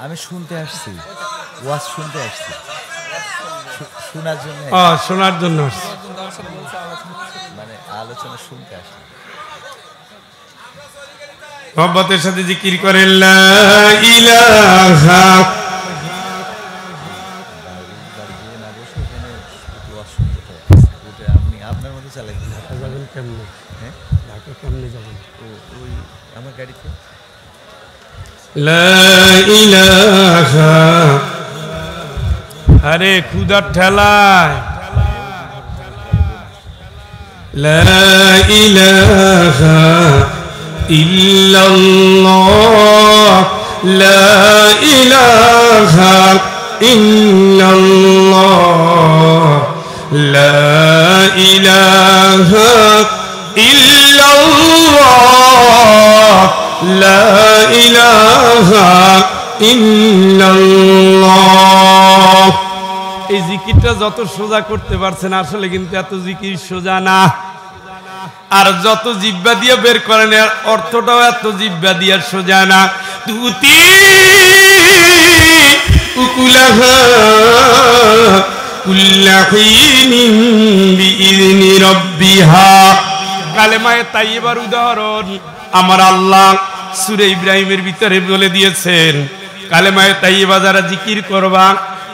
আমি শুনতে আসছি, ওয়াজ শুনতে আসছি, শোনার জন্য। শোনার জন্য মানে আলোচনা শুনতে আসছি। মহব্বতের সাথে জিকির করেন লা ইলাহা। আপনার মতো চালাই যাবেন কেমনে? হ্যাঁ, ঢাকা কেমনে যাবেন? ওই আমার গাড়িতে। লা ইলাহা। আরে খুদার ঠেলায়। লা ইলাহা ইল্লাল্লাহ, লা ইলাহা ইল্লাল্লাহ, লা ইলাহা ইল্লাল্লাহ, লা ইলাহা ইল্লাল্লাহ। এই জিকিরটা যত সোজা করতে পারছেন, আসলে কিন্তু এত জিকির সোজা না। আর যত জিহ্বা দিয়ে বের করেন, এর অর্থটাও এত জিহ্বা দিয়ে সোজা না। তুতি উকুলাহা কুল্লাহিনিন বিইذনি রাব্বিহা। কালেমায়ে তাইয়্যিবার উদাহরণ আমার আল্লাহ সূরা ইব্রাহিমের ভিতরে বলে দিয়েছেন। কালেমায়ে তাইয়্যিবা যারা জিকির করবা,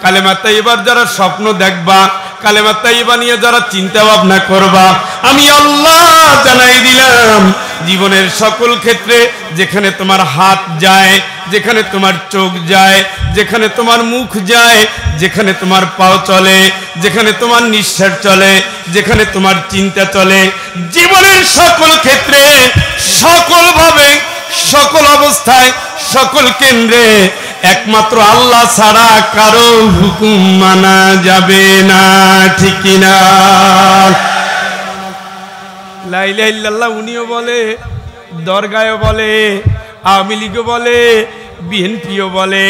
কালেমা তাইয়্যিবার যারা স্বপ্ন দেখবা, কালেমা তাইয়্যিবা নিয়ে যারা চিন্তা ভাবনা করবা, আমি আল্লাহ জানাই দিলাম জীবনের সকল ক্ষেত্রে যেখানে তোমার হাত যায়, যেখানে তোমার চোখ যায়, যেখানে তোমার মুখ যায়, যেখানে তোমার পাও চলে, যেখানে তোমার নিঃশ্বাস চলে, যেখানে তোমার চিন্তা চলে, জীবনের সকল ক্ষেত্রে, সকলভাবে, সকল অবস্থায়, সকল কেন্দ্রে একমাত্র আল্লাহ ছাড়া কারো হুকুম মানা যাবে না। ঠিক না? লা ইলাহা ইল্লাল্লাহ উনিও বলে, দরগায়ও বলে, আওয়ামী লীগও বলে, বিএনপিও বলে।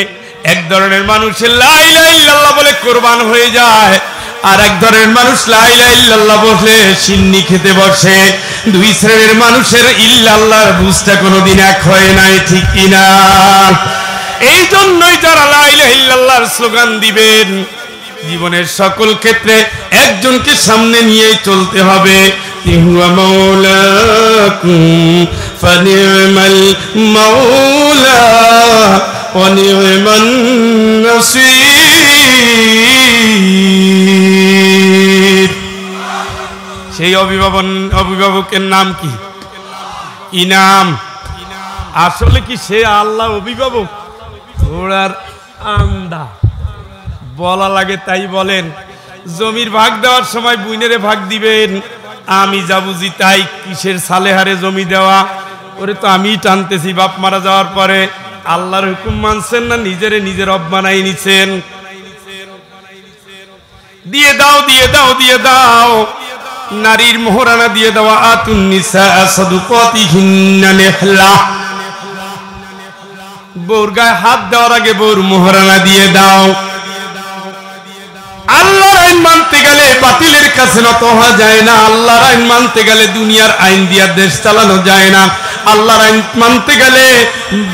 এক ধরনের মানুষের লা ইলাহা ইল্লাল্লাহ বলে কোরবান হয়ে যায়, আর এক ধরনের মানুষ লা ইলাহা ইল্লাল্লাহ বলে সিন্নি খেতে বসে। দুই শ্রেণীর মানুষের ইল্লাল্লাহর বুঝটা কোনোদিন এক হয় নাই। ঠিক কিনা? এই জন্যই যারা লা ইলাহা ইল্লাল্লাহর স্লোগান দিবেন, জীবনের সকল ক্ষেত্রে একজনকে সামনে নিয়ে চলতে হবে। হুয়া মাওলাকুম ফানি'মাল মাওলা ওয়া নি'মান নাসীর। সেই অভিভাবকের নাম কি? কি নাম? আসলে কি সে আল্লাহ অভিভাবক? ঘোড়ার আন্দা বলা লাগে তাই বলেন। জমির ভাগ দেওয়ার সময় বুইনেরে ভাগ দিবেন, আমি যা বুঝি তাই। কিসের সালেহারে জমি দেওয়া? ওরে তো আমি টানতেছি। বাপ মারা যাওয়ার পরে আল্লাহর হুকুম মানছেন না নিজেরে নিজের রব বানাই নিছেন? দিয়ে দাও, দিয়ে দাও, দিয়ে দাও। নারীর মোহরানা দিয়ে দেওয়া। আতুন নিসা সাদুকাতিহিন্না নিহলা। বউর গায়ে হাত দেওয়ার আগে বউর মোহরানা দিয়ে দাও। আল্লাহর আইন মানতে গেলে বাতিলের কাছে নত হওয়া যায় না। আল্লাহর আইন মানতে গেলে দুনিয়ার আইন দিয়া দেশ চালানো যায় না। আল্লাহর আইন মানতে গেলে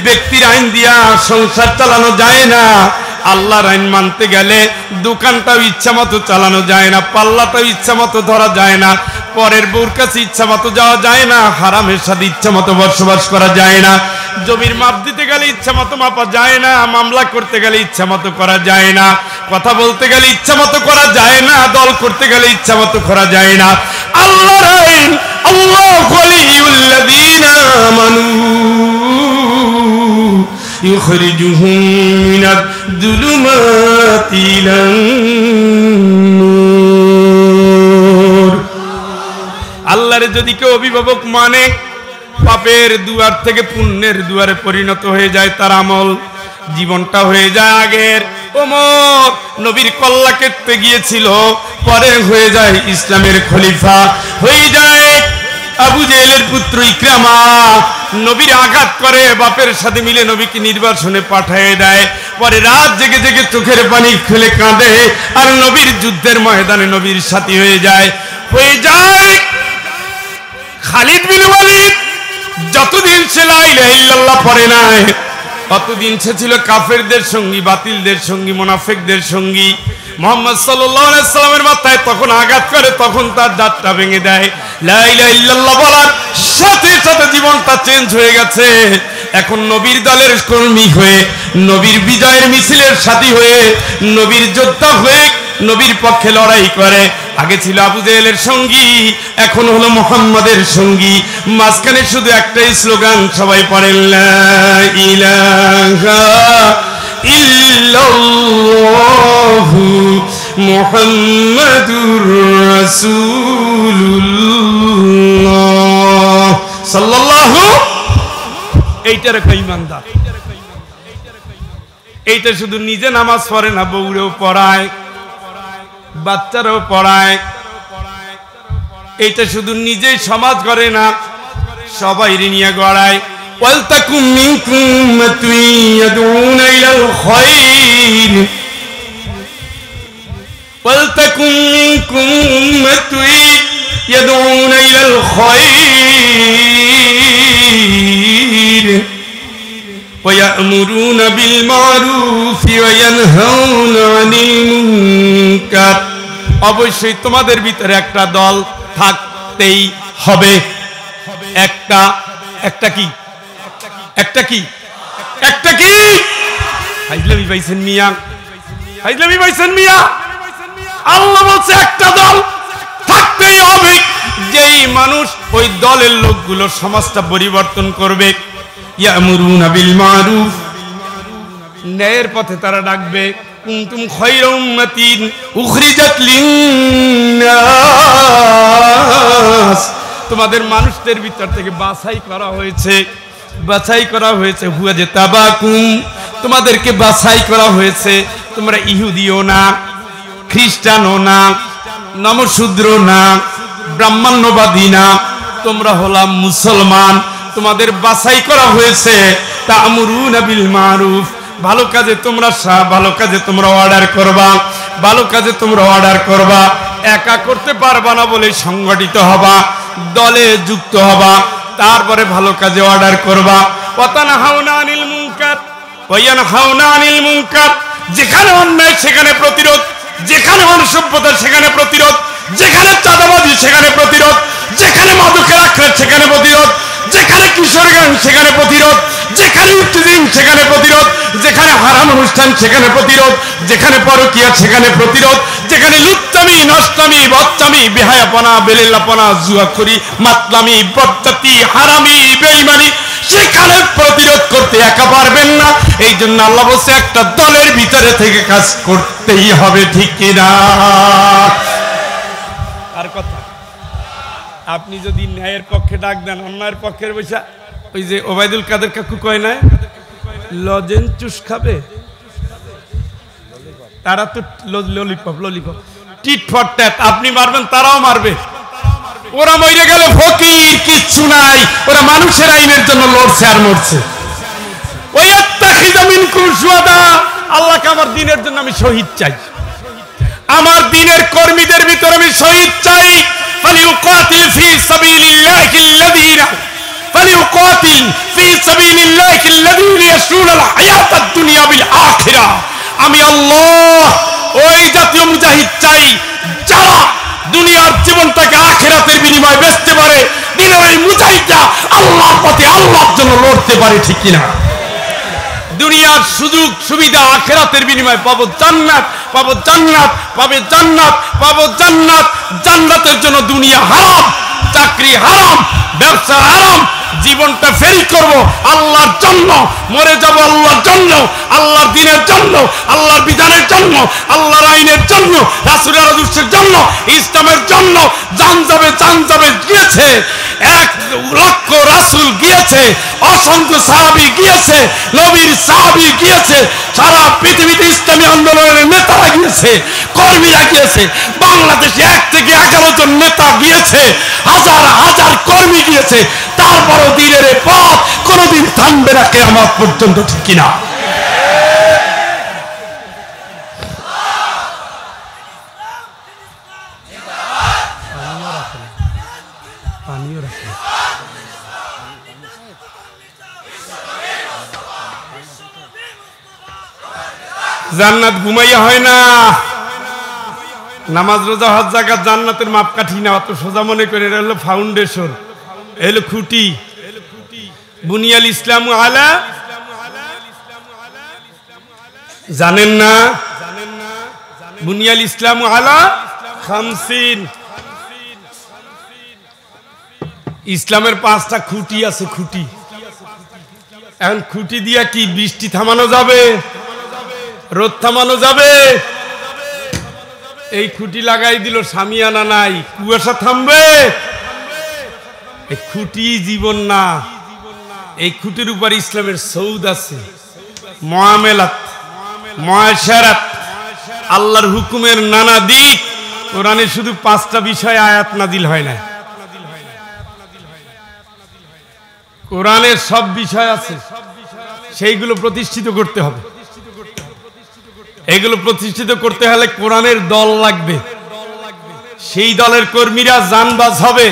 ব্যক্তির আইন দিয়া সংসার চালানো যায় না। আল্লাহর আইন মানতে গেলে দোকানটাও ইচ্ছা মতো চালানো যায় না, পাল্লাটাও ইচ্ছা মতো ধরা যায় না, পরের বউর কাছে ইচ্ছা মতো যাওয়া যায় না, হারামের সাথে ইচ্ছা মতো বসবাস করা যায় না, জমির মাপ দিতে গেলে ইচ্ছা মতো মাপা যায় না, মামলা করতে গেলে ইচ্ছা মতো করা যায় না, কথা বলতে গেলে ইচ্ছা মতো করা যায় না, দল করতে গেলে ইচ্ছা মতো করা যায় না। আল্লাহর আইন, আল্লাহু ওয়ালিউল্লাযীনা আমানু ইউখরিজুহুম মিনাদ-দুলুমাতি ইলান-নূর। আল্লাহর যদি কেউ অভিভাবক মানে, পাপের দুয়ার থেকে পুণ্যের দুয়ারে পরিণত হয়ে যায় তার আমল, জীবনটা হয়ে যায় আগের। ওমর নবীর কল্লা কেটে গিয়েছিল, পরে হয়ে যায় ইসলামের খলিফা, হয়ে যায় আবু জেহেলের পুত্র ইকরামা। নবীর আঘাত করে, বাপের সাথে মিলে নবীকে নির্বাসনে পাঠিয়ে দেয়। পরে রাত জেগে জেগে চোখের পানি ফেলে কাঁদে, আর নবীর যুদ্ধের ময়দানে নবীর সাথী হয়ে যায়। খালিদ বিন ওয়ালিদ। যতদিন সে লা ইলাহা ইল্লাল্লাহ পড়ে নাই, কতদিন সে ছিল কাফেরদের সঙ্গী, বাতিলদের সঙ্গী, মুনাফিকদের সঙ্গী। মুহাম্মদ সাল্লাল্লাহু আলাইহি সাল্লামের মাথায় তখন আঘাত করে, তখন তার দাঁতটা ভেঙে দেয়। লা ইলাহা ইল্লাল্লাহ বলার সাথে সাথে জীবনটা চেঞ্জ হয়ে গেছে। এখন নবীর দলের কর্মী হয়ে, নবীর বিজয়ের মিছিলের সাথী হয়ে, নবীর যোদ্ধা হয়ে নবীর পক্ষে লড়াই করে। আগে ছিল আবু জেহেলের সঙ্গী, এখন হলো মুহাম্মাদের সঙ্গী। মাঝখানে শুধু একটাই স্লোগান সবাই পড়েন, লা ইলাহা ইল্লাল্লাহু মুহাম্মাদুর রাসূলুল্লাহ সাল্লাল্লাহু। এইটার একটা ইমানদার। এইটা শুধু নিজে নামাজ পড়ে না, বউরেও পড়ায়, বাচ্চারাও পড়ায়। এইটা শুধু নিজেই সমাজ করে না, সবাই নিয়ে গড়ায়। ওয়ালতাকুম মিনকুম উম্মাতুন ইয়াদউনা ইলাল খায়র, ওয়ালতাকুম মিনকুম উম্মাতুন ইয়াদউনা ইলাল খায়র ويأمرون بالمعروف وينهون عن المنكر। অবশ্যই তোমাদের ভিতরে একটা দল থাকতেই হবে। একটা কি হাইজলামি পাইছেন মিয়া, হাইজলামি পাইছেন মিয়া। আল্লাহ বলছে একটা দল থাকতেই হবে, যেই মানুষ ওই দলের লোকগুলো সমাজটা পরিবর্তন করবে। ইয়ামুরুনা বিল মারুফ, ন্যায়ের পথে তারা ডাকবে। কুনতুম খায়রা উম্মাতিন উখরিজাত লিন্নাস, তোমাদের মানুষদের ভিতর থেকে বাছাই করা হয়েছে। হুয়া যে তাবাকুম, তোমাদেরকে বাছাই করা হয়েছে। তোমরা ইহুদিও না, খ্রিস্টানও না, নমশূদ্র না, ব্রাহ্মণ্যবাদী না, তোমরা হলাম মুসলমান। তোমাদের বাছাই করা হয়েছে। তা'মুরুনা বিল মারুফ, ভালো কাজে তোমরা অর্ডার করবা, ভালো কাজে তোমরা অর্ডার করবা। একা করতে পারবা না বলে সংগঠিত হবা, দলে যুক্ত হবা, তারপরে ভালো কাজে অর্ডার করবা। ওয়া তানহাউনা আনিল মুনকার ওয়া ইয়ানহাউনা আনিল মুনকার, যেখানে অন্যায় সেখানে প্রতিরোধ, যেখানে অসভ্যতা সেখানে প্রতিরোধ, যেখানে চাঁদাবাজি সেখানে প্রতিরোধ, যেখানে মাদকের আখড়া সেখানে প্রতিরোধ, যেখানে কিশোর গান সেখানে প্রতিরোধ, যেখানে ইফতিজিং সেখানে প্রতিরোধ, যেখানে হারাম অনুষ্ঠান সেখানে প্রতিরোধ, যেখানে পরকীয়া সেখানে প্রতিরোধ, যেখানে লুচ্চামি, নষ্টামি, বচ্চামি, বেহায়াপনা, বেলেল্লাপনা, জুয়াখুরি, মাতলামি, বজ্জাতি, হারামি, বেঈমানি, সেখানে প্রতিরোধ করতে একা পারবেন না। এই জন্য আল্লাহ বলছে একটা দলের ভিতরে থেকে কাজ করতেই হবে, ঠিক কিনা? আর কথা, আপনি যদি ন্যায়ের পক্ষে ডাক দেন, অন্যায়ের পক্ষের বৈশা ওই যে ওবায়দুল কাদের কাকু কয় না, লজেন চুস খাবে, তারা তো ললিপপ টিট ফর ট্যাট। আপনি মারবেন, তারাও মারবে। ওরা মরে গেলে ফকির, কিচ্ছু নাই, ওরা মানুষের আইনের জন্য লড়ছে আর মরছে। আল্লাহকে আমার দিনের জন্য আমি শহীদ চাই, আমার দিনের কর্মীদের ভিতরে আমি শহীদ চাই। فليقاتل في سبيل الله الذين يشرون الحياة الدنيا بالآخرة। আমি আল্লাহ ওই জাতীয় মুজাহিদ চাই যারা দুনিয়ার জীবনটাকে আখিরাতের বিনিময়ে বেচতে পারে। দিনের এই মুজাহিদরা আল্লাহর পথে আল্লাহর জন্য লড়তে পারে, ঠিক কিনা? দুনিয়ার সুযোগ সুবিধা আখিরাতের বিনিময়ে পাবো জান্নাত, পাবো জান্নাত, পাবে জান্নাত, পাবো জান্নাত। জান্নাতের জন্য দুনিয়া হারাম, চাকরি হারাম, ব্যবসা হারাম। জীবনটা ফেরি করব আল্লাহর জন্য, মরে যাব আল্লাহর জন্য, আল্লাহর দ্বীনের জন্য, আল্লাহর বিধানের জন্য, আল্লাহর আইনের জন্য, রাসূলের আদর্শের জন্য, ইসলামের জন্য। জান যাবে গিয়েছে, 1 লক্ষ রাসূল গিয়েছে, অসংখ্য সাহাবী গিয়েছে, নবীর সাহাবী গিয়েছে, সারা পৃথিবীতে ইসলামী আন্দোলনের নেতারা গিয়েছে, কর্মীরা গিয়েছে। বাংলাদেশে 1 থেকে 11 জন নেতা গিয়েছে, হাজার হাজার কর্মী গিয়েছে। তারপরও দিনের পথ কোনদিন থামবে না কিয়ামত পর্যন্ত, ঠিক কিনা? জান্নাত ঘুমাইয়া হয় না। নামাজ রোজা হজ যাকাত জান্নাতের মাপকাঠি না, অত সোজা মনে করে। এটা হলো ফাউন্ডেশন, এলো খুঁটি। বুনিয়াল ইসলাম আলা, জানেন না? বুনিয়াল ইসলাম আলা খামসিন। ইসলামের 5টা খুঁটি আছে, খুঁটি। এখন খুঁটি দিয়া কি বৃষ্টি থামানো যাবে? রোদ থামানো যাবে? এই খুঁটি লাগাই দিল, সামিয়ানা নাই, কুয়াশা থামবে? এই খুঁটি জীবন না। এই খুঁটির উপর ইসলামের সৌদ আছে, মুআমালাত, মুআশারাত, আল্লাহর হুকুমের নানা দিক। কোরআনে শুধু 5টা বিষয় আয়াত নাজিল হয় না, কোরআনের সব বিষয় আছে, সেইগুলো প্রতিষ্ঠিত করতে হবে। এগুলো প্রতিষ্ঠিত করতে হলে কোরআনের দল লাগবে। সেই দলের কর্মীরা জানবাজ হবে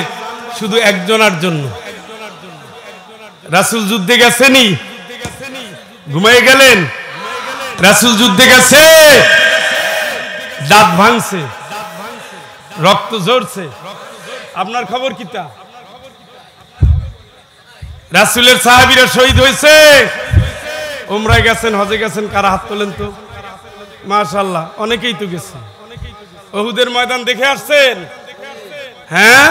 শুধু একজনের জন্য। রাসূল যুদ্ধে গেছেনি? ঘুমিয়ে গেলেন? রাসূল যুদ্ধে গেছে, দাঁত ভাঙছে, রক্ত ঝরছে, আপনার খবর কি? তা রাসূলের সাহাবীরা শহীদ হয়েছে। উমরায় গেছেন, হজে গেছেন, কারা হাত তোলেন তো? মাশাআল্লাহ, অনেকেই তো গেছে। উহুদের ময়দান দেখে আসছেন? হ্যাঁ,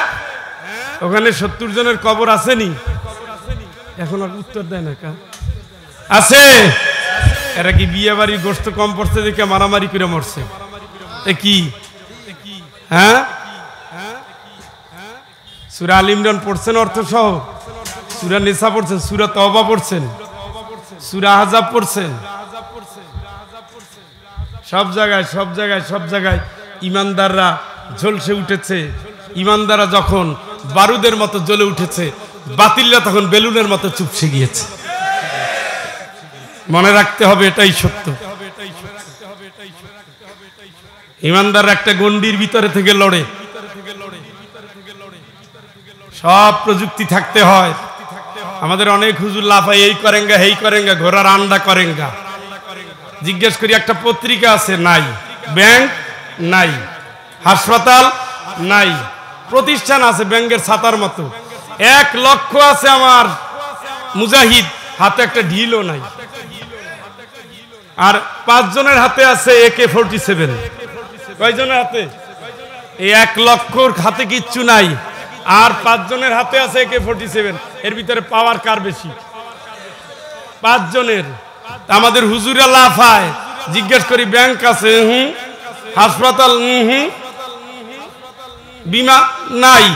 ওখানে 70 জনের কবর আসেনি? এখন আর উত্তর দেয় না কা? আছে। এরা কি বিয়ে বাড়ির গোশত কম পড়ছে দেখে মারামারি করে মরছে? এ কি? হ্যাঁ, সূরা আল ইমরান পড়ছেন অর্থ সহ, সূরা নিসা পড়ছেন, সূরা তওবা পড়ছেন, সূরা আহজাব পড়ছেন। সব জায়গায় সব জায়গায় সব জায়গায় ইমানদাররা ঝলসে উঠেছে। ইমানদাররা যখন বারুদের মতো জ্বলে উঠেছে, বাতিলরা তখন বেলুনের মতো চুপসে গিয়েছে। মনে রাখতে হবে, এটাই সত্য। ইমানদাররা একটা গণ্ডির ভিতরে থেকে লড়ে। সব প্রযুক্তি থাকতে হয়। আমাদের অনেক হুজুর লাফায়, এই করেঙ্গা, হেই করেঙ্গা, ঘোড়ার আন্ডা করেঙ্গা। জিজ্ঞেস করি, একটা পত্রিকা আছে? নাই। ব্যাংক নাই, হাসপাতাল নাই, প্রতিষ্ঠান আছে ব্যাংকের ছাতার মতো। 1 লক্ষ আছে আমার মুজাহিদ, হাতে একটা ঢিলও নাই। আর 5 জনের হাতে আছে AK-47। কয়জনের হাতে? এই 1 লক্ষর হাতে কিচ্ছু নাই, আর 5 জনের হাতে আছে AK-47। এর ভিতরে পাওয়ার কার বেশি? 5 জনের। আমাদের হুজুরা লাফায়। জিজ্ঞেস করি, ব্যাংক আছে? হাসপাতাল? বিমা নাই,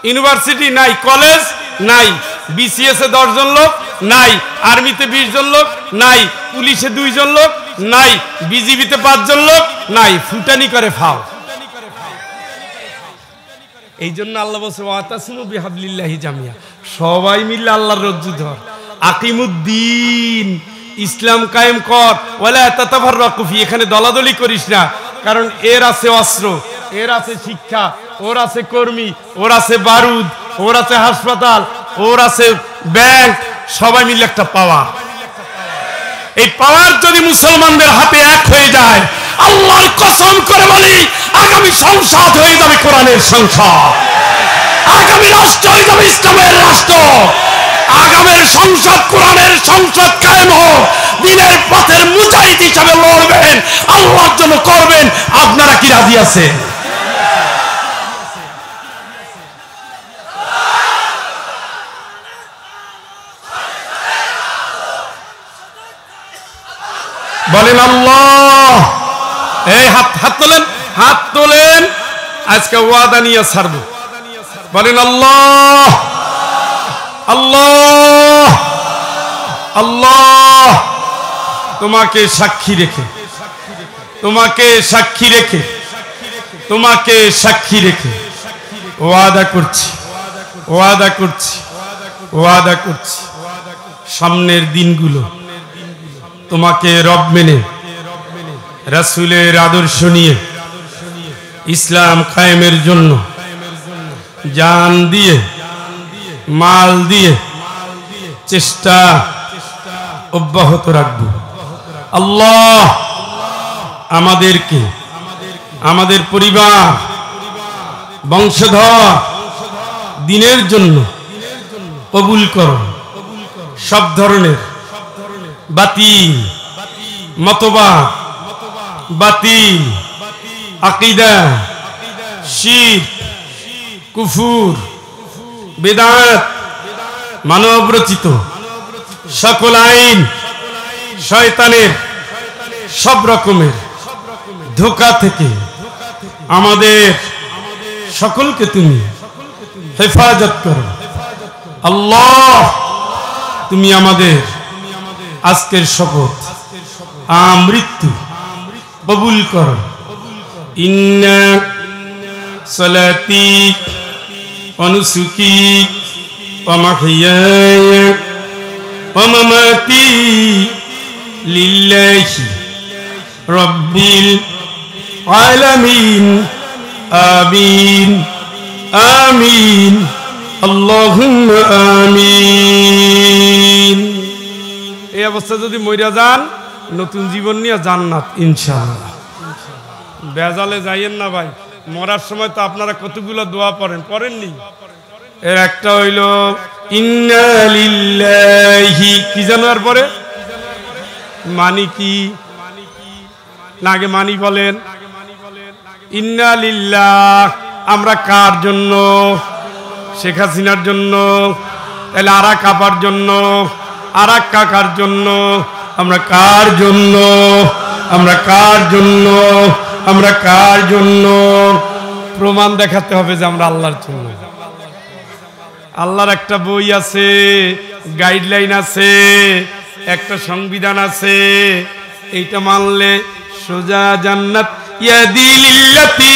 ইউনিভার্সিটি নাই, কলেজ নাই, BCS এ 10 জন লোক নাই, আর্মিতে 20 জন লোক নাই, পুলিশে 2 জন লোক নাই, বিজিবিতে 5 জন লোক নাই। ফুটানি করে ফাও। এই জন্য আল্লাহ বলছে, ওয়াতাসিমু বিহাবলিল্লাহি জামিয়া, সবাই মিলে আল্লাহর রজ্জু ধর। আকিমুদ্দিন, ইসলাম কায়েম কর, ওয়ালা তাতাফাররাকু ফি, এখানে দলাদলি করিস না। কারণ এর আছে অস্ত্র, এর আছে শিক্ষা, ওর আছে কর্মী, ওর আছে বারুদ, ওর আছে হাসপাতাল, ওর আছে ব্যাংক, সবাই মিলে একটা পাওয়ার। এই পাওয়ার যদি মুসলমানদের হাতে এক হয়ে যায়, আল্লাহর কসম করে বলি, আগামী সংসদ হয়ে যাবে কোরআনের সংসদ, আগামী রাষ্ট্র হয়ে যাবে ইসলামের রাষ্ট্র, আগামীর সংসদ কোরআনের সংসদ কায়েম হোক। দিনের পথের মুজাহিদ হিসাবে লড়বেন, আল্লাহর জন্য করবেন। আপনারা কি রাজি আছেন? বলেন আল্লাহ। এই হাত তোলেন, হাত তোলেন। আজকে ওয়াদা নিয়ে ছাড়ব। বলেন আল্লাহ, আল্লাহ, আল্লাহ। তোমাকে সাক্ষী রেখে, তোমাকে সাক্ষী রেখে, তোমাকে সাক্ষী রেখে ওয়াদা করছি, ওয়াদা করছি, ওয়াদা করছি, সামনের দিনগুলো তোমাকে রব মেনে, রাসূলের আদর্শ নিয়ে ইসলাম কায়েমের জন্য জান দিয়ে, মাল দিয়ে চেষ্টা অব্যাহত রাখবো। আল্লাহ আমাদেরকে, আমাদের পরিবার, বংশধর দ্বীনের জন্য কবুল করো। সব ধরনের বাতিল মতবাদ, বাতিল আকীদা, শিরক, কুফুর, বিদআত, মানবরচিত সকল আইন, শয়তানের সব রকমের ধোঁকা থেকে আমাদের সকলকে তুমি হেফাজত করো। আল্লাহ তুমি আমাদের আজকের শপথ মৃত্যু কবুল করো। ইন্না সালাতি ওয়া নুসুকি ওয়া মাহইয়ায়া ওয়া মামাতি লিল্লাহি রাব্বিল আলামিন আমিন আমিন আল্লাহুম্মা আমিন। এই অবস্থা যদি মইরা যান, নতুন জীবন নিয়ে জান্নাত ইনশাআল্লাহ। বেজালে যাইয়েন না ভাই, মরার সময় তো আপনারা কতগুলো দোয়া পড়েন, পড়েননি? এর একটা হইল ইন্না লিল্লাহি, কি জানো আর পরে মানি কি না, আগে মানি বলেন। ইন্না লিল্লাহ, আমরা কার জন্য? শেখ হাসিনার জন্য? তাহলে আরাক কাপার জন্য, আরাক কাকার জন্য। আমরা কার জন্য? আমরা কার জন্য? আমরা কার জন্য? প্রমাণ দেখাতে হবে যে আমরা আল্লাহর জন্য। আল্লাহর একটা বই আছে, গাইডলাইন আছে, একটা সংবিধান আছে। এইটা মানলে সোজা জান্নাত। ইয়াদিলিল্লাতি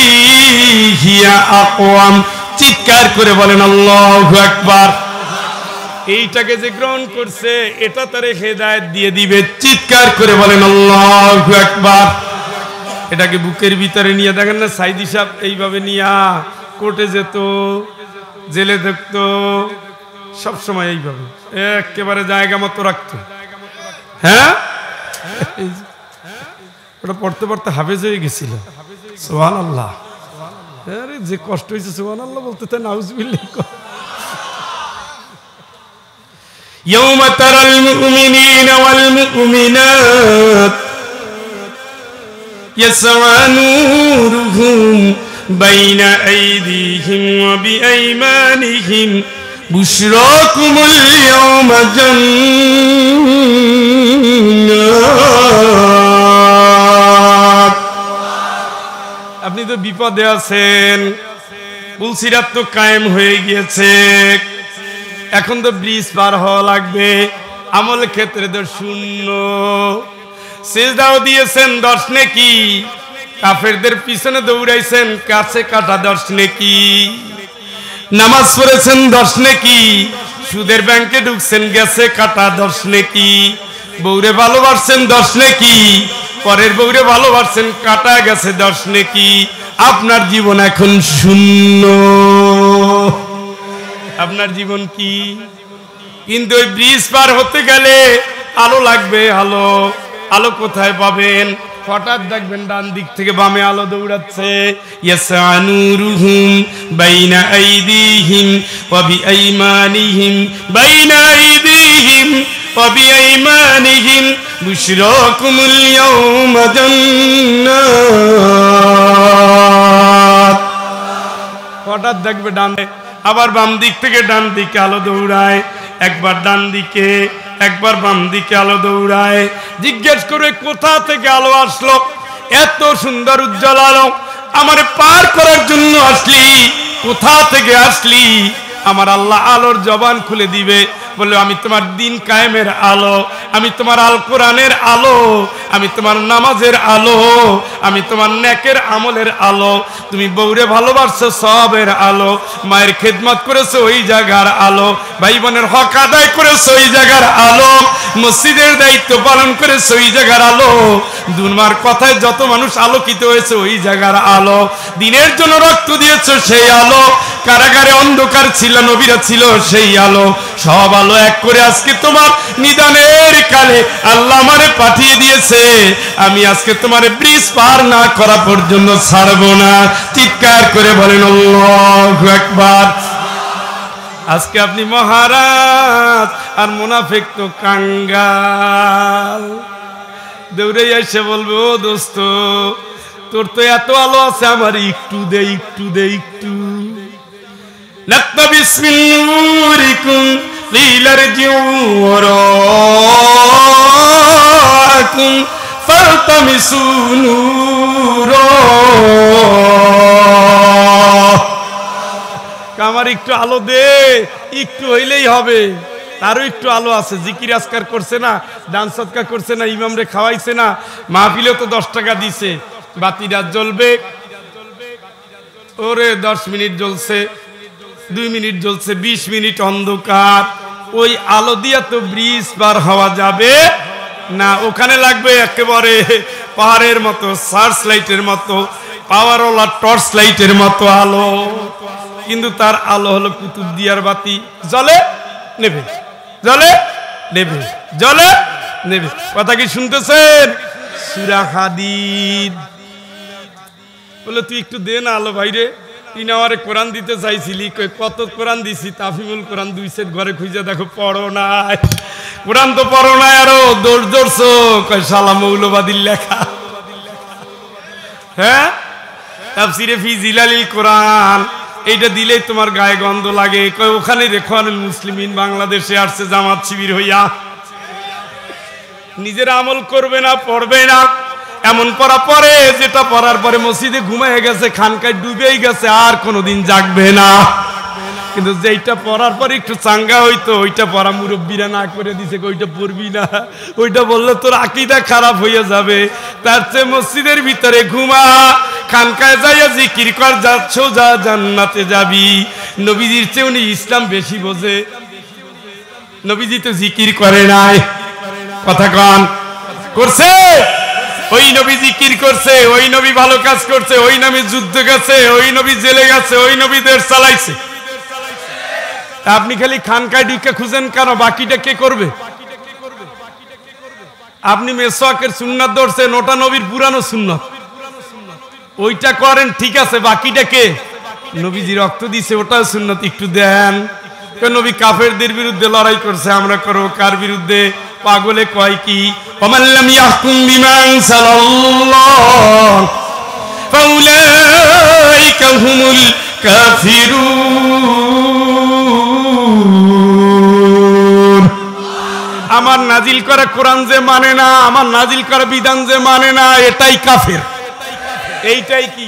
হিয়া আকওয়াম, চিৎকার করে বলেন আল্লাহু আকবার। এইটাকে যে গ্রহণ করছে এটা তারে হেদায়েত দিয়ে দিবে, চিৎকার করে বলেন আল্লাহু আকবার। এটাকে বুকের ভিতরে নিয়ে দেখেন না, সাইদি সাহেব এইভাবে নিয়া কোর্টে যেত, জেলে থাকতো, সবসময় এইভাবে একেবারে জায়গা মতো রাখতো। হ্যাঁ, ওটা পড়তে পড়তে হাফেজ হয়ে গেছিল। সুবহানাল্লাহ। আরে যে কষ্ট হয়েছে সুবহানাল্লাহ বলতে, তাই নাউজুবিল্লাহ। ইয়াউমা তারাল মুমিনিনা ওয়াল মুমিনাত ইয়াসআ নূরুহুম বাইনা আইদিহিম ওয়া বিআইমানিহিম বুশরাকুমুল ইয়াওমা জান্নাত। আপনি তো বিপদে আছেন, পুলসিরাত তো কায়েম হয়ে গিয়েছে, এখন তো ব্রিজ পার হওয়া লাগবে। আমল ক্ষেত্রে তো শূন্য। সিজদাও দিয়েছেন 10 নেকি, কাফেরদের পিছনে দৌড়াইছেন, কাছে কাটা 10 নেকি। নামাজ পড়েছেন 10 নেকি, সুদের ব্যাংকে ঢুকছেন, গেছে কাটা 10 নেকি। বউরে ভালোবাসছেন 10 নেকি, পরের বউরে ভালোবাসছেন, কাটা গেছে 10 নেকি। আপনার জীবন এখন শূন্য। আপনার জীবন কি? কিন্তু ওই ব্রিজ পার হতে গেলে আলো লাগবে। আলো, আলো কোথায় পাবেন? হঠাৎ দেখবেন ডান দিক থেকে বামে আলো দৌড়াচ্ছে। ইয়াসআ নূরুহুম বাইনা আইদিহিম ওয়া বিআইমানিহিম বাইনা আইদিহিম ওয়া বিআইমানিহিম বুশরাকুমুল ইয়াওমা জান্নাত। হঠাৎ দেখবে ডানে, আবার বাম দিক থেকে ডান দিকে আলো দৌড়ায়। একবার ডান দিকে, একবার বাম দিকে আলো দৌড়ায়। জিজ্ঞেস করে কোথা থেকে আলো আসলো? এত সুন্দর উজ্জ্বল আলো, আমারে পার করার জন্য আসলি? কোথা থেকে আসলি? আমার আল্লাহ আলোর জবান খুলে দিবে, বলে আমি তোমার দিন কায়েমের আলো, আমি তোমার আল কোরআনের আলো, আমি তোমার নামাজের আলো, আমি তোমার নেকের আমলের আলো। তুমি বউরে ভালোবাসছো, সবের আলো। মায়ের খেদমত করেছো, ওই জায়গার আলো। ভাই বোনের হক আদায় করেছো, ওই জায়গার আলো। মসজিদের দায়িত্ব পালন করেছো, ওই জায়গার আলো। দুনিয়ার কথায় যত মানুষ আলোকিত হয়েছে, ওই জায়গার আলো। দিনের জন্য রক্ত দিয়েছো, সেই আলো। কারাগারে অন্ধকার ছিল, নবীরা ছিল, সেই আলো। সব আলো এক করে আজকে তোমার নিদানের কালে আল্লাহ আমারে পাঠিয়ে দিয়েছে, আমি আজকে তোমার ব্রিজ পার না করা পর্যন্ত ছাড়বো না। চিৎকার করে বলেন আল্লাহু আকবার। আজকে আপনি মহারাজ আর মুনাফিক তো কাঙ্গাল। দৌড়ে এসে বলবে, ও দোস্ত তোর তো এত আলো আছে, আমার একটু দে, একটু দে, একটু। নাত্তাবিস মিন নূরিকুম লিলারজিউ ওয়ারাকুম ফালতামিসু নূরা। আমার একটু আলো দে, একটু হইলেই হবে। তারও একটু আলো আছে, জিকির আজকার করছে না, দান সদকা করছে না, ইমামরে খাওয়াইছে না, মাহফিলেও তো 10 টাকা দিছে। বাতিটা জ্বলবে, ওরে 10 মিনিট জ্বলছে, 2 মিনিট জ্বলছে, 20 মিনিট অন্ধকার। ওই আলো দিয়া তো ব্রিজ পার হওয়া যাবে না, ওখানে লাগবে একেবারে পাহাড়ের মতো, সার্চ লাইটের মতো, পাওয়ারওয়ালা টর্চ লাইটের মতো আলো। কিন্তু তার আলো হলো কুতুবদিয়ার বাতি, জ্বলে নেবে, জ্বলে নেবে, জ্বলে নেবে। কথা কি শুনতেছেন? সূরা হাদীদ। বলে তুই একটু দে না আলো ভাইরে, তুই না আমারে কোরআন দিতে চাইছিলি, কত কোরআন দিছি, তাফিমুল কোরআন 2 সেট ঘরে খুঁজে দেখো, পড়ো নাই, কোরআন তো পড়ো নাই, আরো দৌড় দৌড়ছো, কয় শালা মৌলবাদীর লেখা। হ্যাঁ, তাফসিরে ফি জিলালিল কোরআন, এইটা দিলেই তোমার গায়ে গন্ধ লাগে। কয় ওখানে রেখওয়ানুল মুসলিমিন বাংলাদেশে আসছে জামাত শিবির হইয়া, নিজের আমল করবে না, পড়বে না। এমন পড়া পরে যেটা পড়ার পরে মসজিদে ঘুমায় গেছে, খানকায় ডুবেই গেছে, আর কোনোদিন জাগবে না। কিন্তু যেইটা পড়ার পরে একটু চাঙ্গা হইতো, ওইটা পড়া মুরব্বীরা না করে দিছে, ওইটা পড়বি না, ওইটা বললে তোর আকীদা খারাপ হয়ে যাবে। তার চেয়ে মসজিদের ভিতরে ঘুমা, খানকায় যাইয়া জিকির কর, যাচ্ছ যা জান্নাতে যাবি। নবীজির চেয়ে উনি ইসলাম বেশি বোঝে, নবীজি তো জিকির করে নাই। কথা কন করছে? ওই নবী জিকির করছে, ওই নবী ভালো কাজ করছে, ওই নবী যুদ্ধ গেছে, ওই নবী জেলে গেছে, ওই নবী দেশ চালাইছে। আপনি খালি খানকায় ঢুকে খুঁজেন কেন? বাকিটা কে করবে? আপনি মেসওয়াকের সুন্নাত ধরছেন, ওটা নবীর পুরানো সুন্নাত, ওইটা করেন ঠিক আছে, বাকিটা কে? নবীজি রক্ত দিছে, ওটা সুন্নাত, একটু দেন। নবী কাফেরদের বিরুদ্ধে লড়াই করছে, আমরা করব কার বিরুদ্ধে? পাগলে কয় কি, ওমান লাম ইয়াহকুম বিমা আনজালাল্লাহ ফাউলাইকা হুমুল কাফিরুন। আমার নাজিল করা কোরআন যে মানে না, আমার নাজিল করা বিধান যে মানে না, এটাই কাফের। এইটাই কি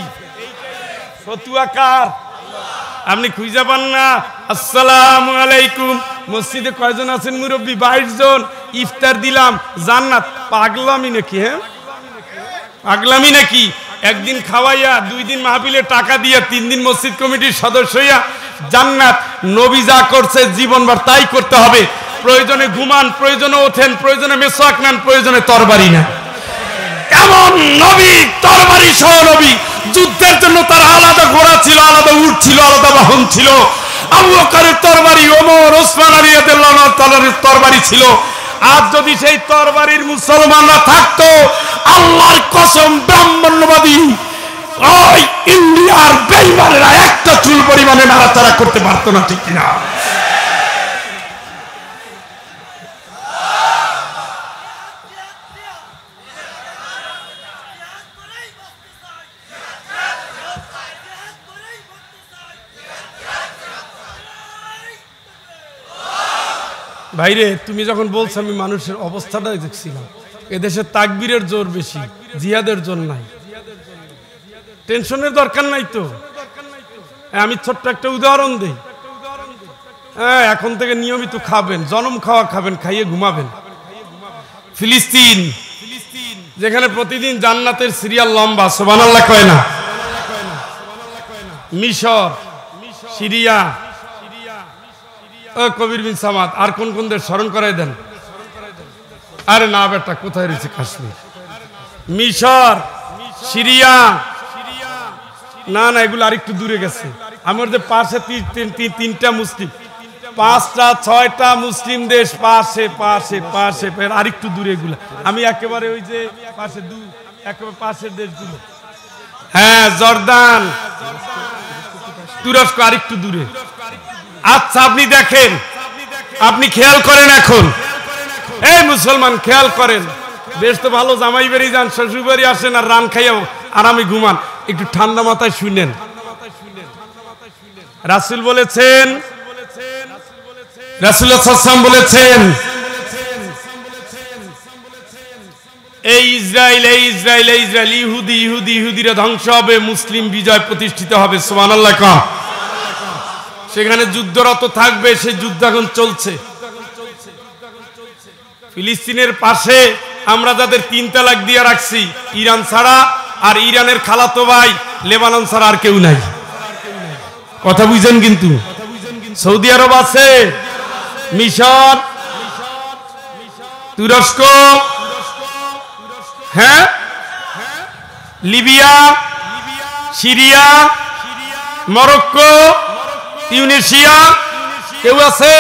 ফতুয়া কার? আপনি খুঁজে পান না। আসসালামু আলাইকুম, মসজিদে কয়জন আছেন মুরব্বী? 22 জন। ইফতার দিলাম, জান্নাত। পাগলামি নাকি? হ্যাঁ, পাগলামি নাকি? একদিন খাওয়াইয়া, 2 দিন মাহফিলে টাকা দিয়া, 3 দিন মসজিদ কমিটির সদস্য হইয়া জান্নাত। নবী যা করছে জীবনভর তাই করতে হবে। প্রয়োজনে ঘুমান, প্রয়োজনে ওঠেন, প্রয়োজনে মেসওয়াক নেন, প্রয়োজনে তরবারি নেন। এমন নবী, তরবারি সহ নবী। যুদ্ধের জন্য তার আলাদা ঘোড়া ছিল, আলাদা উট ছিল, আলাদা বাহন ছিল। আবু বকরের তরবারি, ওমর, ওসমান আলী রাদিয়াল্লাহু তাআলার তরবারি ছিল। আর যদি সেই তরবারির মুসলমানরা থাকতো, আল্লাহর কসম ব্রাহ্মণ্যবাদী ওই ইন্ডিয়ার বেঈমানেরা একটা চুল পরিমাণে নাড়াচাড়া করতে পারতো না, ঠিক কিনা? ভাইরে, তুমি যখন বলছো, আমি মানুষের অবস্থাটাই দেখছিলাম। এদেশে তাকবীরের জোর বেশি, জিহাদের জোর নাই। টেনশনের দরকার নাই তো। আমি ছোট্ট একটা উদাহরণ দেই। হ্যাঁ, এখন থেকে নিয়মিত খাবেন, জনম খাওয়া খাবেন, খাইয়ে ঘুমাবেন। ফিলিস্তিন, যেখানে প্রতিদিন জান্নাতের সিরিয়াল লম্বা, সুবহানাল্লাহ কয় না? মিশর, সিরিয়া, কবির বিন সামাদ, আর কোন কোন দেশ স্মরণ করাই দেন? আরে না বেটা, কোথায় রয়েছে? কাশ্মীর, মিশর, সিরিয়া। না না, এগুলো আরেকটু দূরে গেছে। আমার যে পাশে 3টা মুসলিম, 5টা 6টা মুসলিম দেশ পাশে পাশে পাশে আরেকটু দূরে এগুলো, আমি একেবারে ওই যে পাশে একেবারে পাশের দেশগুলো, হ্যাঁ জর্দান, তুরস্ক আরেকটু দূরে। আচ্ছা আপনি দেখেন, আপনি খেয়াল করেন, এখন এই মুসলমান খেয়াল করেন, বেশ তো ভালো, জামাই বাড়ি যান, শ্বশুর বাড়ি আসেন আর রান খাইয়াও আরামে ঘুমান, একটু ঠান্ডা মাথায় শুনেন। রাসূল বলেছেন, রাসূলুল্লাহ সাল্লাল্লাহু আলাইহি ওয়াসাল্লাম বলেছেন, এই ইসরায়েল এই ইসরায়েল এই ইসরায়েল, ইহুদি ইহুদি ইহুদিরা ধ্বংস হবে, মুসলিম বিজয় প্রতিষ্ঠিত হবে, সুবহানাল্লাহ কম। সেখানে যুদ্ধরত থাকবে, সেই যুদ্ধ এখন চলছে। ফিলিস্তিনের পাশে আমরা যাদের 3 তালাক দিয়ে রাখছি, ইরান ছাড়া, আর ইরানের খালাতো ভাই লেবানন ছাড়া আর কেউ নাই, কথা বুঝেন কিন্তু। সৌদি আরব আছে, মিশর, তুরস্ক, হ্যাঁ, লিবিয়া, সিরিয়া, মরক্কো, তিউনিসিয়া, কেউ আছে?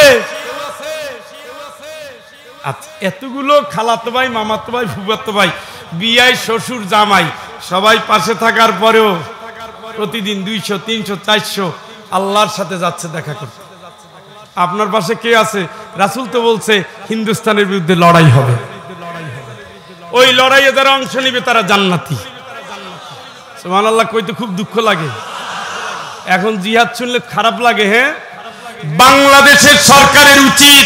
আচ্ছা, এতগুলো খালাতো ভাই, মামাতো ভাই, ফুফাতো ভাই, বিয়াই, শ্বশুর, জামাই সবাই পাশে থাকার পরেও প্রতিদিন 200, 300, 400 আল্লাহর সাথে যাচ্ছে দেখা করতে। আপনার পাশে কে আছে? রাসূল তো বলছে হিন্দুস্তানের বিরুদ্ধে লড়াই হবে, ওই লড়াইয়ে যারা অংশ নিবে তারা জান্নাতি। সুবহানাল্লাহ, কইতে খুব দুঃখ লাগে, এখন জিহাদ শুনলে খারাপ লাগে। হ্যাঁ, বাংলাদেশের সরকারের উচিত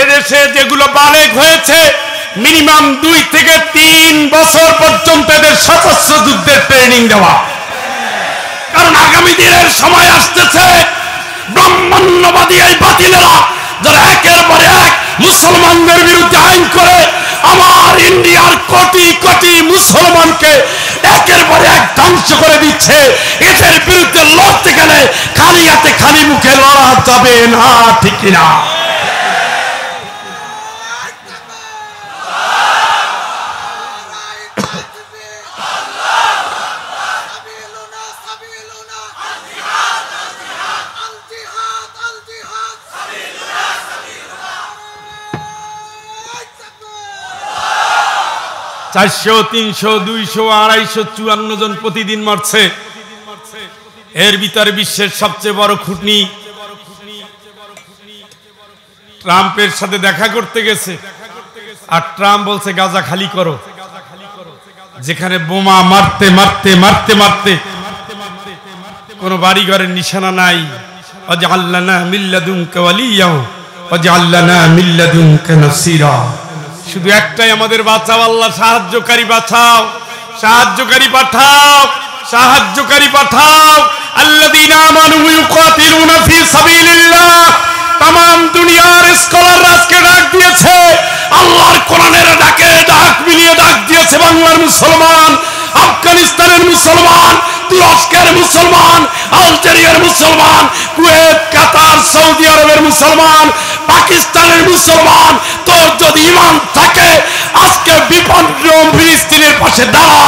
এদেশে যেগুলো বালেগ হয়েছে মিনিমাম 2 থেকে 3 বছর পর্যন্ত এদের সশস্ত্র যুদ্ধের ট্রেনিং দেওয়া, কারণ আগামী দিনের সময় আসতেছে ব্রাহ্মণ্যবাদী এই বাতিলেরা যারা একের পর এক মুসলমানদের বিরুদ্ধে আইন করে আমার ইন্ডিয়ার কোটি কোটি মুসলমানকে একের পর এক ধ্বংস করে দিচ্ছে। এদের বিরুদ্ধে লড়তে গেলে খালি হাতে খালি মুখে লড়া যাবে না, ঠিক কিনা? চারশো, 300, 200, 250, 54 জন প্রতিদিন মরছে। এর ভিতরে বিশ্বের সবচেয়ে বড় খুঁটি ট্রাম্পের সাথে দেখা করতে গেছে, আর ট্রাম্প বলছে গাজা খালি করো, যেখানে বোমা মারতে মারতে মারতে মারতে কোন বাড়ি ঘরের নিশানা নাই। ওয়াজআলনা মিন লাদুনকা ওয়ালিয়্যা ওয়াজআলনা মিন লাদুনকা নাসীরা। শুধু একটাই আমাদের বাঁচাও, আল্লাহ সাহায্যকারী বাঁচাও, সাহায্যকারী পাঠাও, সাহায্যকারী পাঠাও। আল্লাযীনা আমানু ইউকাতিলুনা ফি সাবিলিল্লাহ। तमाम দুনিয়ার স্কলার আজকে ডাক দিয়েছে, আল্লাহর কোরআনের ডাকে ডাক মিলিয়ে ডাক দিয়েছে বাংলার মুসলমান, আফগানিস্তানের মুসলমান, তুরস্কের মুসলমান, আলজেরিয়ার মুসলমান, কুয়েত, কাতার, সৌদি আরবের মুসলমান, পাকিস্তানের মুসলমান। তোর যদি ঈমান থাকে আজকে বিপন্ন ফিলিস্তিনের পাশে দাঁড়া,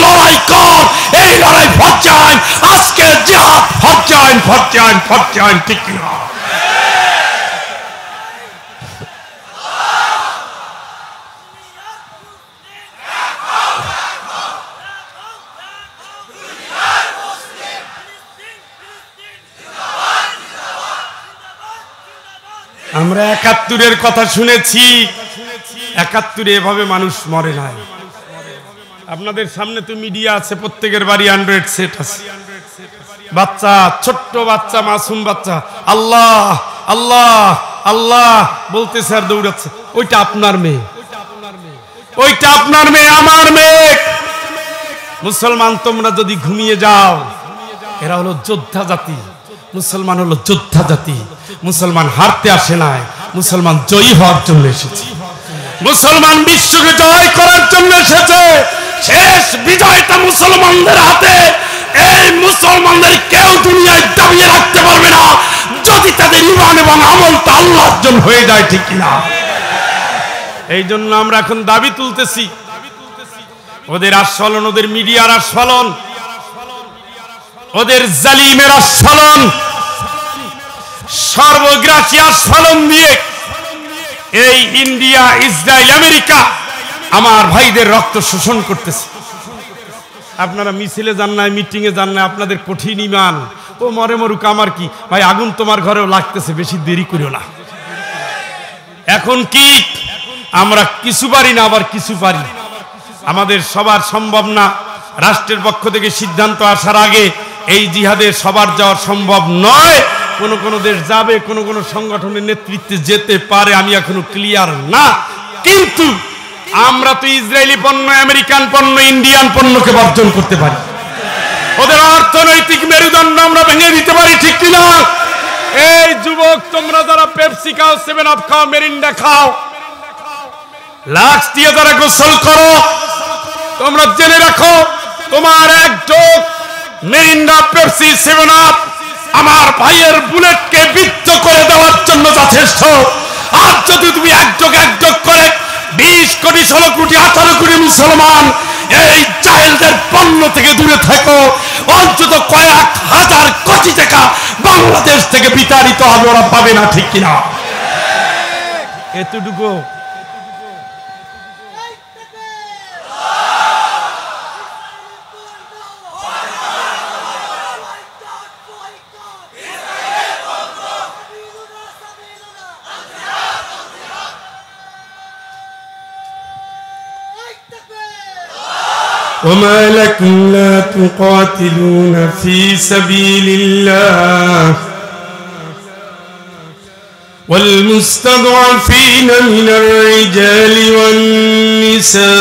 লড়াই কর, এই লড়াই ফরজ আইন, আজকে জিহাদ ফরজ আইন, ফরজ আইন, ফরজ আইন, ঠিক না? আমরা 71-এর কথা শুনেছি, 71-এ এভাবে মানুষ মরে নাই। আপনাদের সামনে তো মিডিয়া আছে, প্রত্যেকের বাড়ি অ্যান্ড্রয়েড সেট আছে, বাচ্চা, ছোট্ট বাচ্চা, মাসুম বাচ্চা আল্লাহ আল্লাহ আল্লাহ বলতেছে আর দৌড়াচ্ছে। ওইটা আপনার মেয়ে, ওইটা আপনার মেয়ে, আমার মেয়ে। মুসলমান তোমরা যদি ঘুমিয়ে যাও, এরা হলো যোদ্ধা জাতি, মুসলমান হলো যোদ্ধা জাতি। মুসলমান হারতে আসে নাই, মুসলমান জয়ী হওয়ার জন্য এসেছে, মুসলমান বিশ্বকে জয় করার জন্য এসেছে। শেষ বিজয়টা মুসলমানদের হাতে। এই মুসলমানদের কেউ দুনিয়ায় দাবিয়ে রাখতে পারবে না যদি তাদের ঈমান এবং আমলটা আল্লাহর জন্য হয়ে যায়, ঠিক কিনা? এই জন্য আমরা এখন দাবি তুলতেছি, ওদের আস্ফালন, ওদের মিডিয়ার আস্ফালন, ওদের জালিমের আস্ফালন, সর্বগ্রাসিয়ার ফলন দিয়ে এই ইন্ডিয়া, ইসরায়েল, আমেরিকা আমার ভাইদের রক্ত শোষণ করতেছে। আপনারা মিছিলে যান না, মিটিংয়ে যান না, আপনাদের কঠিন ঈমান। ও মরে মরুক, আমার কি ভাই, আগুন তোমার ঘরেও লাগতেছে, বেশি দেরি করিও না। এখন কি আমরা কিছু পারি না, আবার কিছু পারি। আমাদের সবার সম্ভব না। রাষ্ট্রের পক্ষ থেকে সিদ্ধান্ত আসার আগে এই জিহাদে সবার যাওয়া সম্ভব নয়। কোন দেশ যাবে, কোন সংগঠনের নেতৃত্বে যেতে পারে, আমি এখনো ক্লিয়ার না। কিন্তু আমরা তো ইসরায়েলি পণ্য, আমেরিকান পণ্য, ইন্ডিয়ান পণ্যকে বর্জন করতে পারি। ওদের অর্থনৈতিক মেরুদণ্ড আমরা ভেঙে দিতে পারি, ঠিক কিনা? এই যুবক, তোমরা যারা পেপসি খাও, 7 আপ খাও, মেরিন্ডা খাও, লাক্স দিয়ে যারা গোসল করো, তোমরা জেনে রাখো, তোমার এক যোগ মেরিন্ডা, পেপসি, 7 আপ আমার ভাইয়ের বুলেটকে বিদ্ধ করে দেওয়ার জন্য যথেষ্ট। আর যদি তুমি এক যোগ করে 20 কোটি, 16 কোটি, 18 কোটি মুসলমান এই জাহেলদের পণ্য থেকে দূরে থাকো, অন্তত কয়েক হাজার কোটি টাকা বাংলাদেশ থেকে বিতাড়িত হবে, ওরা পাবে না, ঠিক কিনা? এতটুকু وما لكم لا تقاتلون في سبيل الله والمستضعفين من الرجال والنساء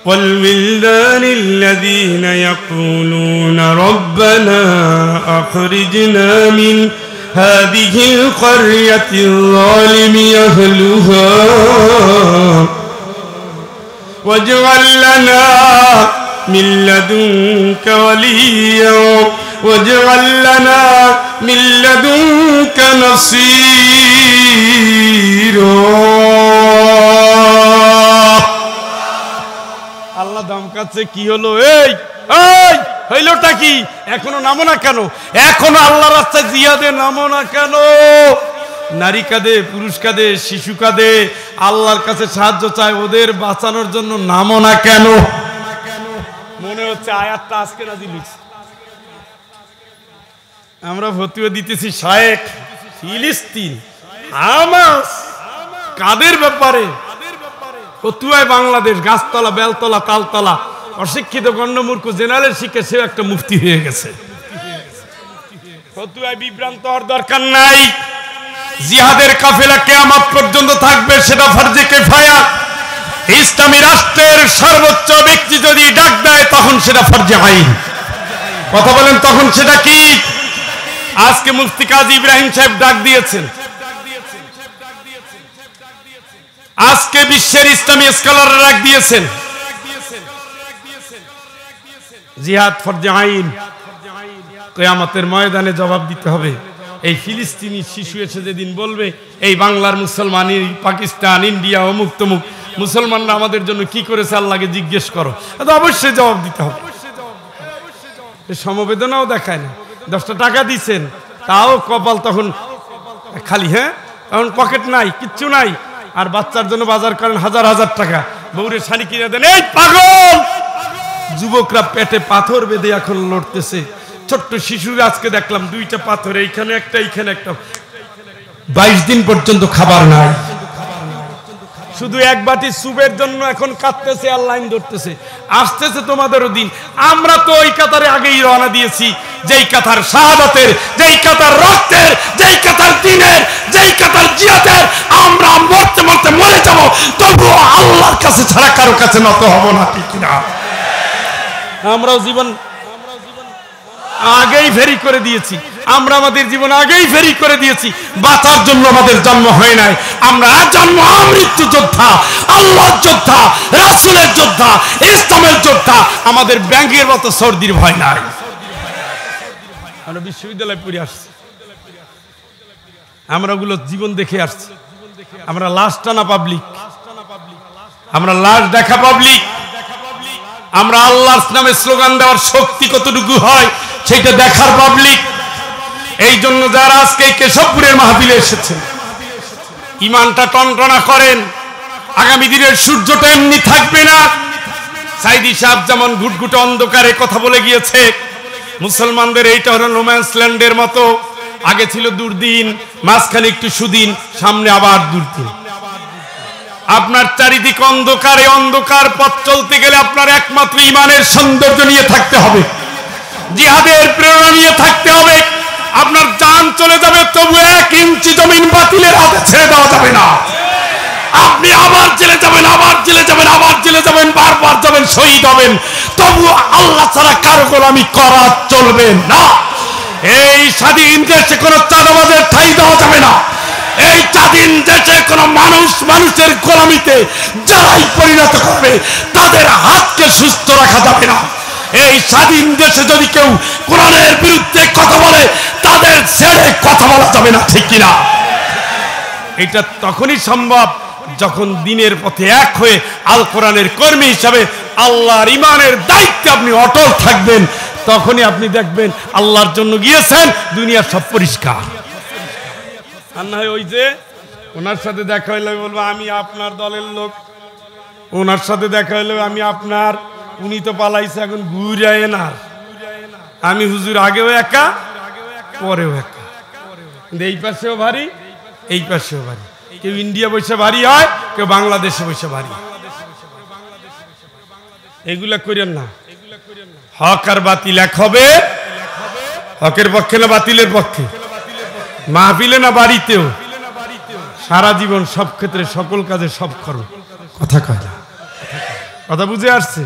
والولدان الذين يقولون ربنا أخرجنا من هذه القرية الظالم أهلها واجعل لنا من لدنك وليا واجعل لنا من لدنك نصيرا। আল্লাহ ধমকাচ্ছে, কি হলো? এই হইলটা কি? এখনো নামো না কেন? এখনো আল্লাহ রাস্তায় জিহাদে নামো না কেন? নারী কাঁদে, পুরুষ কাঁদে, শিশু কাঁদে, আল্লাহর কাছে সাহায্য চায়, ওদের বাঁচানোর জন্য নামো না কেন? মনে হচ্ছে আয়াতটা আজকে নাজিল হয়েছে। আমরা ফতোয়া দিতেছি, শায়েখ, ফিলিস্তিন, হামাস কাদের ব্যাপারে? ফতোয়ায় বাংলাদেশ গাছতলা, বেলতলা, তালতলা, অশিক্ষিত গণ্যমূর্খ জেনারেল শিক্ষা, সে একটা মুফতি হয়ে গেছে। ফতোয়ায় বিভ্রান্ত হওয়ার দরকার নাই। জিহাদের কাফেলা কিয়ামত পর্যন্ত থাকবে, সেটা ফরজে কিফায়া। ইসলামী রাষ্ট্রের সর্বোচ্চ ব্যক্তি যদি ডাক দেয়, তখন সেটা ফরজে আইন। কথা বলেন, তখন সেটা কি? আজকে মুফতি কাজী ইব্রাহিম সাহেব ডাক দিয়েছেন। আজকে বিশ্বের ইসলামী স্কলাররা ডাক দিয়েছেন, জিহাদ ফরজে আইন, কিয়ামতের ময়দানে জবাব দিতে হবে। এই ফিলিস্তিনি শিশু এসে যেদিন বলবে, এই বাংলার মুসলমান, পাকিস্তান, ইন্ডিয়া, অমুক তমুক মুসলমানরা আমাদের জন্য কি করেছে, আল্লাহকে জিজ্ঞেস করো, তো অবশ্যই জবাব দিতে হবে। সমবেদনাও দেখায় না। 10টা টাকা দিচ্ছেন, তাও কপাল তখন খালি। হ্যাঁ, তখন পকেট নাই, কিচ্ছু নাই। আর বাচ্চার জন্য বাজার করেন হাজার হাজার টাকা, বউরে শাড়ি কিনে দেন। এই পাগল যুবকরা পেটে পাথর বেঁধে এখন লড়তেছে। ছোট্ট শিশুরা আজকে দেখলাম 2টা পাথর, এইখানে একটা, এইখানে একটা, 22 দিন পর্যন্ত খাবার নাই। শুধু এক বাটি সুপের জন্য এখন কাঁদতেছে আর লাইন ধরতেছে। আসতেছে তোমাদেরও দিন। আমরা তো ওই কাতারে আগেই রওনা দিয়েছি, যেই কাতার শাহাদাতের, যেই কাতার রক্তের, যেই কাতার দিনের, যেই কাতার জিহাদের। আমরা মরতে মরতে মরে যাব, তবুও আল্লাহর কাছে ছাড়া কারো কাছে নত হব না, ঠিক না? আমরাও জীবন আগেই ফেরি করে দিয়েছি, আমরা আমাদের জীবন আগেই ফেরি করে দিয়েছি। বাঁচার জন্য আমাদের জন্ম হয় নাই। আমরা জন্ম আমৃত্যু যোদ্ধা, আল্লাহর যোদ্ধা, রাসূলের যোদ্ধা, ইসলামের যোদ্ধা। আমাদের ব্যাংকের মতো সর্দির ভয় নাই। আমরা বিশ্ববিদ্যালয়ে পড়ে আসছি, আমরা ওগুলো জীবন দেখে আসছি। আমরা লাশ টানা পাবলিক, আমরা লাশ দেখা পাবলিক, আমরা আল্লাহর নামে স্লোগান দেওয়ার শক্তি কতটুকু হয় সেটা দেখার পাবলিক। এই জন্য যারা আজকে কেশবপুরের মাহফিলে এসেছেন, ইমানটা টনটনা করেন। আগামী দিনের সূর্যটা এমনি থাকবে না। সাইদি সাহেব যেমন ঘুটঘুটে অন্ধকারে কথা বলে গিয়েছে, মুসলমানদের এইটা হলো রোম্যান্স ল্যান্ডের মতো। আগে ছিল দুর্দিন, মাঝখানে একটু সুদিন, সামনে আবার দুর্দিন। আপনার চারিদিকে অন্ধকারে, অন্ধকার পথ চলতে গেলে আপনার একমাত্র ইমানের সৌন্দর্য নিয়ে থাকতে হবে, জিহাদের প্রেরণা নিয়ে থাকতে হবে। আপনার জান চলে যাবে, তবু 1 ইঞ্চি জমিন বাতিলের হাতে ছেড়ে দেওয়া যাবে না। আপনি আবার জেলে যাবেন, আবার জেলে যাবেন, আবার জেলে যাবেন, বারবার যাবেন, শহীদ হবেন, তবু আল্লাহ ছাড়া কারো গোলামি করা চলবে না। এই স্বাধীন দেশে কোনো চাঁদাবাজের ঠাঁই দেওয়া যাবে না। এই স্বাধীন দেশে কোনো মানুষ মানুষের গোলামিতে যারাই পরিণত করবে তাদের হাতকে সুস্থ রাখা যাবে না। এই স্বাধীন দেশে যদি কেউ কোরআনের বিরুদ্ধে কথা বলে তাদের ছেড়ে কথা বলা যাবে না, ঠিক কিনা? এটা তখনই সম্ভব যখন দিনের পথে এক হয়ে আল কোরআনের কর্মী হিসাবে আল্লাহর ইমানের দায়িত্বে আপনি অটল থাকবেন। তখনই আপনি দেখবেন আল্লাহর জন্য গিয়েছেন, দুনিয়ার সব পরিষ্কার। আর না হয় ওই যে ওনার সাথে দেখা হইলে বলবো আমি আপনার দলের লোক, ওনার সাথে দেখা হইলে আমি আপনার, উনি তো পালাইছে এখন ঘুরে না। আমি হুজুর আগেও একা পরেও একা, এই পাশেও ভারী এই পাশেও ভারী। কেউ ইন্ডিয়া বসে ভারী হয়, কেউ বাংলাদেশে বসে ভারী। এগুলা করেন না। হক আর বাতিল এক হবে, হকের পক্ষে না বাতিলের পক্ষে, মাহফিলে না বাড়িতেও, সারা জীবন সব ক্ষেত্রে সকল কাজে সব করো। কথা কয় না, কথা বুঝে আসছে?